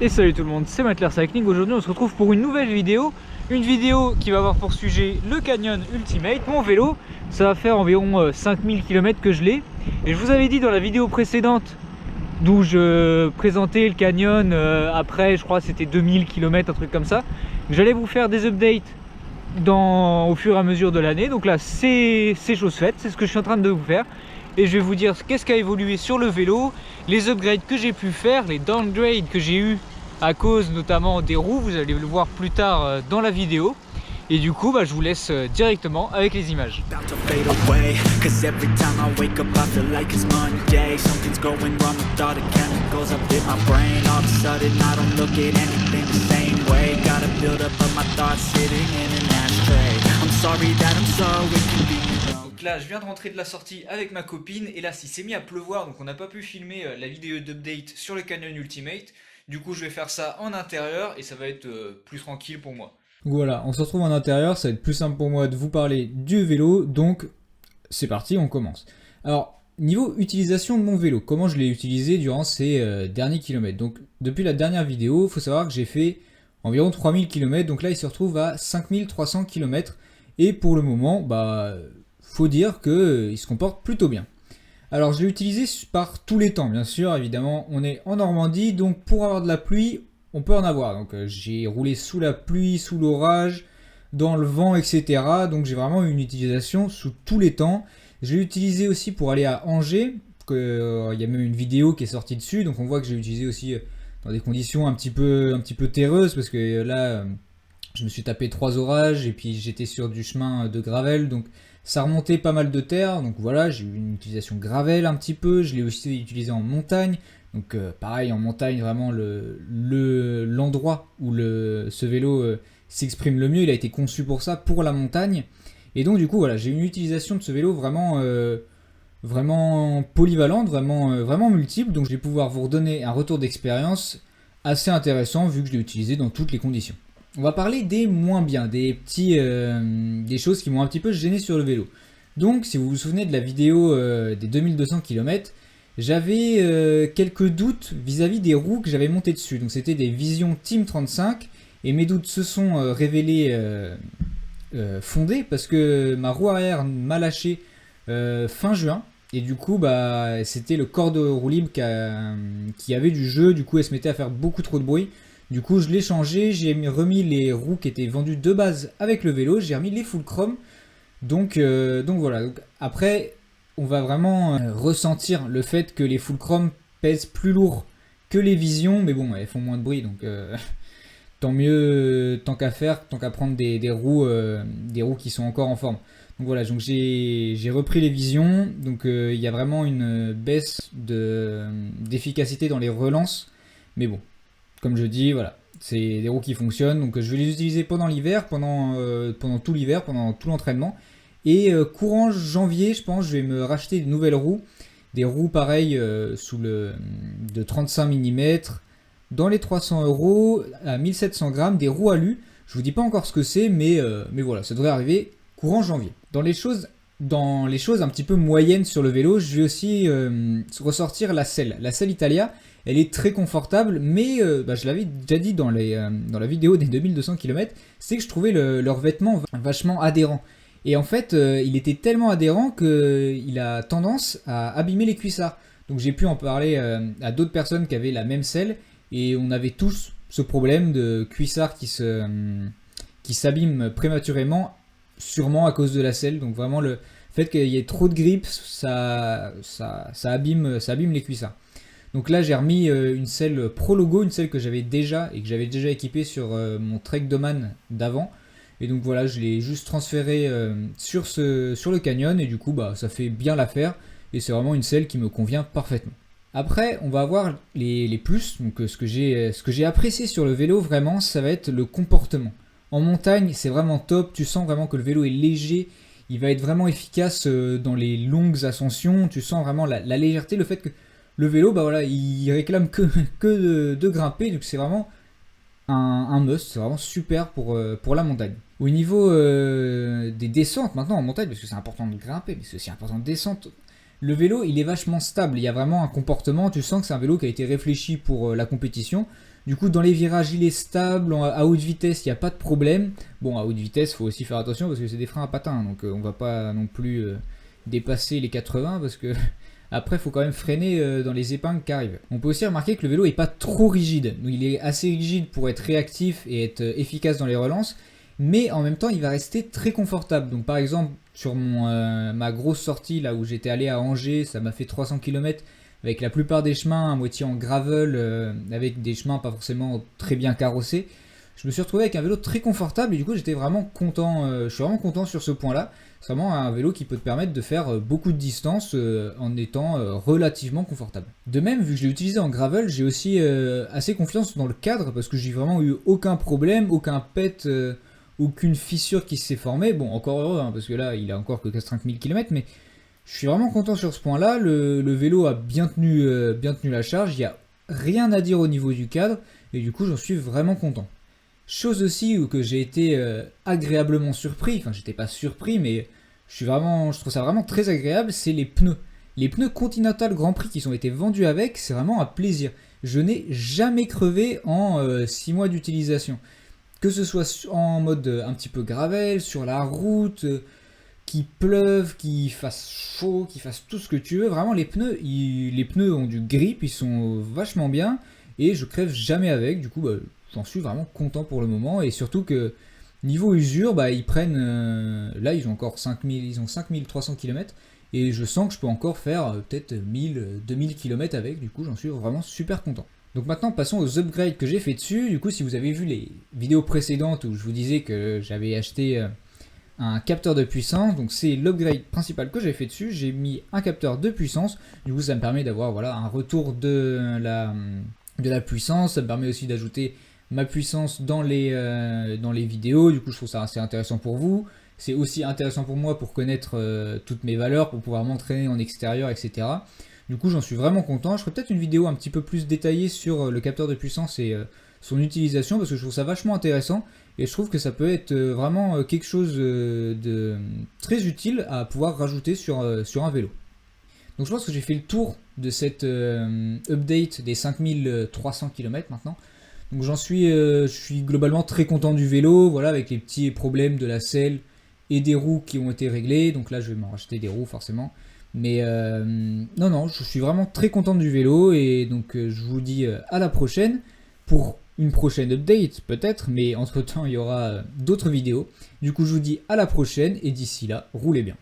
Et salut tout le monde, c'est Matler Cycling. Aujourd'hui on se retrouve pour une nouvelle vidéo. Une vidéo qui va avoir pour sujet le Canyon Ultimate. Mon vélo, ça va faire environ 5000 km que je l'ai. Et je vous avais dit dans la vidéo précédente, d'où je présentais le Canyon, après je crois c'était 2000 km, un truc comme ça, que j'allais vous faire des updates au fur et à mesure de l'année. Donc là c'est chose faite, c'est ce que je suis en train de vous faire. Et je vais vous dire qu'est-ce qui a évolué sur le vélo, les upgrades que j'ai pu faire, les downgrades que j'ai eu à cause notamment des roues, vous allez le voir plus tard dans la vidéo. Et du coup, je vous laisse directement avec les images. Donc là, je viens de rentrer de la sortie avec ma copine et là, il s'est mis à pleuvoir, donc on n'a pas pu filmer la vidéo d'update sur le Canyon Ultimate. Du coup, je vais faire ça en intérieur et ça va être plus tranquille pour moi. Voilà, on se retrouve en intérieur, ça va être plus simple pour moi de vous parler du vélo, donc c'est parti, on commence. Alors, niveau utilisation de mon vélo, comment je l'ai utilisé durant ces derniers kilomètres. Donc, depuis la dernière vidéo, il faut savoir que j'ai fait environ 3000 km, donc là il se retrouve à 5300 km, et pour le moment, faut dire qu'il se comporte plutôt bien. Alors, je l'ai utilisé par tous les temps, bien sûr, évidemment, on est en Normandie, donc pour avoir de la pluie, on peut en avoir. Donc j'ai roulé sous la pluie, sous l'orage, dans le vent, etc. Donc j'ai vraiment une utilisation sous tous les temps. Je l'ai utilisé aussi pour aller à Angers, il y a même une vidéo qui est sortie dessus, donc on voit que j'ai utilisé aussi dans des conditions un petit peu terreuses, parce que là, je me suis tapé 3 orages, et puis j'étais sur du chemin de gravel, donc ça remontait pas mal de terre, donc voilà, j'ai eu une utilisation gravel un petit peu, je l'ai aussi utilisé en montagne, donc pareil en montagne, vraiment l'endroit où ce vélo s'exprime le mieux, il a été conçu pour ça, pour la montagne, et donc du coup voilà, j'ai une utilisation de ce vélo vraiment polyvalente, vraiment multiple, donc je vais pouvoir vous redonner un retour d'expérience assez intéressant vu que je l'ai utilisé dans toutes les conditions. On va parler des moins bien, des choses qui m'ont un petit peu gêné sur le vélo. Donc, si vous vous souvenez de la vidéo des 2200 km, j'avais quelques doutes vis-à-vis des roues que j'avais montées dessus. Donc, c'était des Vision Team 35 et mes doutes se sont révélés fondés parce que ma roue arrière m'a lâché fin juin. Et du coup, c'était le corps de roue libre qui avait du jeu. Du coup, elle se mettait à faire beaucoup trop de bruit. Du coup, je l'ai changé, j'ai remis les roues qui étaient vendues de base avec le vélo, j'ai remis les full chrome. Donc voilà. Donc, après, on va vraiment ressentir le fait que les full chrome pèsent plus lourd que les visions, mais bon, elles font moins de bruit, donc tant mieux, tant qu'à faire, tant qu'à prendre des roues qui sont encore en forme. Donc voilà, donc j'ai repris les visions, donc il y a vraiment une baisse d'efficacité dans les relances, mais bon. Comme je dis, voilà, c'est des roues qui fonctionnent, donc je vais les utiliser pendant l'hiver, pendant tout l'hiver, pendant tout l'entraînement. Et courant janvier, je pense, je vais me racheter de nouvelles roues, des roues pareilles de 35 mm, dans les 300 € à 1700 grammes, des roues alu. Je vous dis pas encore ce que c'est, mais voilà, ça devrait arriver courant janvier. Dans les choses un petit peu moyennes sur le vélo, je vais aussi ressortir la selle. La selle Italia. Elle est très confortable, mais je l'avais déjà dit dans la vidéo des 2200 km, c'est que je trouvais leur vêtement vachement adhérent. Et en fait, il était tellement adhérent qu'il a tendance à abîmer les cuissards. Donc j'ai pu en parler à d'autres personnes qui avaient la même selle, et on avait tous ce problème de cuissard qui s'abîme prématurément, sûrement à cause de la selle. Donc vraiment le fait qu'il y ait trop de grippe, ça abîme les cuissards. Donc là j'ai remis une selle Pro Logo, une selle que j'avais déjà équipée sur mon Trek Doman d'avant. Et donc voilà, je l'ai juste transféré sur le Canyon et du coup ça fait bien l'affaire et c'est vraiment une selle qui me convient parfaitement. Après on va avoir les plus, donc ce que j'ai apprécié sur le vélo vraiment, ça va être le comportement. En montagne c'est vraiment top, tu sens vraiment que le vélo est léger, il va être vraiment efficace dans les longues ascensions, tu sens vraiment la légèreté, le fait que le vélo, il réclame que de grimper, donc c'est vraiment un must, c'est vraiment super pour la montagne. Au niveau des descentes, maintenant en montagne, parce que c'est important de grimper, mais c'est aussi important de descendre, le vélo il est vachement stable, il y a vraiment un comportement, tu sens que c'est un vélo qui a été réfléchi pour la compétition. Du coup dans les virages il est stable, à haute vitesse il n'y a pas de problème. Bon à haute vitesse il faut aussi faire attention parce que c'est des freins à patins, donc on va pas non plus dépasser les 80 parce que après il faut quand même freiner dans les épingles qui arrivent. On peut aussi remarquer que le vélo est pas trop rigide, donc il est assez rigide pour être réactif et être efficace dans les relances, mais en même temps il va rester très confortable. Donc par exemple sur ma grosse sortie là où j'étais allé à Angers, ça m'a fait 300 km avec la plupart des chemins à moitié en gravel, avec des chemins pas forcément très bien carrossés. Je me suis retrouvé avec un vélo très confortable et du coup j'étais vraiment content, je suis vraiment content sur ce point là. C'est vraiment un vélo qui peut te permettre de faire beaucoup de distance en étant relativement confortable. De même, vu que je l'ai utilisé en gravel, j'ai aussi assez confiance dans le cadre parce que j'ai vraiment eu aucun problème, aucun pet, aucune fissure qui s'est formée. Bon, encore heureux, hein, parce que là, il a encore que 5000 km, mais je suis vraiment content sur ce point-là. Le vélo a bien tenu la charge, il n'y a rien à dire au niveau du cadre, et du coup, j'en suis vraiment content. Chose aussi où que j'ai été agréablement surpris, enfin j'étais pas surpris mais je trouve ça vraiment très agréable, c'est les pneus. Les pneus Continental Grand Prix qui ont été vendus avec, c'est vraiment un plaisir. Je n'ai jamais crevé en 6 mois d'utilisation. Que ce soit en mode un petit peu gravel, sur la route, qu'il pleuve, qu'il fasse chaud, qu'il fasse tout ce que tu veux, vraiment les pneus ont du grip, ils sont vachement bien et je crève jamais avec, du coup j'en suis vraiment content pour le moment et surtout que niveau usure, ils prennent, là ils ont encore 5300 km et je sens que je peux encore faire peut-être 1000-2000 km avec, du coup j'en suis vraiment super content. Donc maintenant passons aux upgrades que j'ai fait dessus. Du coup si vous avez vu les vidéos précédentes où je vous disais que j'avais acheté un capteur de puissance, donc c'est l'upgrade principal que j'ai fait dessus, j'ai mis un capteur de puissance, du coup ça me permet d'avoir voilà, un retour de la puissance, ça me permet aussi d'ajouter ma puissance dans les vidéos, du coup je trouve ça assez intéressant pour vous. C'est aussi intéressant pour moi pour connaître toutes mes valeurs, pour pouvoir m'entraîner en extérieur, etc. Du coup j'en suis vraiment content. Je ferai peut-être une vidéo un petit peu plus détaillée sur le capteur de puissance et son utilisation parce que je trouve ça vachement intéressant et je trouve que ça peut être vraiment quelque chose de très utile à pouvoir rajouter sur un vélo. Donc je pense que j'ai fait le tour de cette update des 5300 km maintenant. Donc je suis globalement très content du vélo, voilà, avec les petits problèmes de la selle et des roues qui ont été réglés. Donc là je vais m'en racheter des roues forcément. Mais non, je suis vraiment très content du vélo et donc je vous dis à la prochaine pour une prochaine update peut-être, mais entre temps il y aura d'autres vidéos. Du coup je vous dis à la prochaine et d'ici là, roulez bien.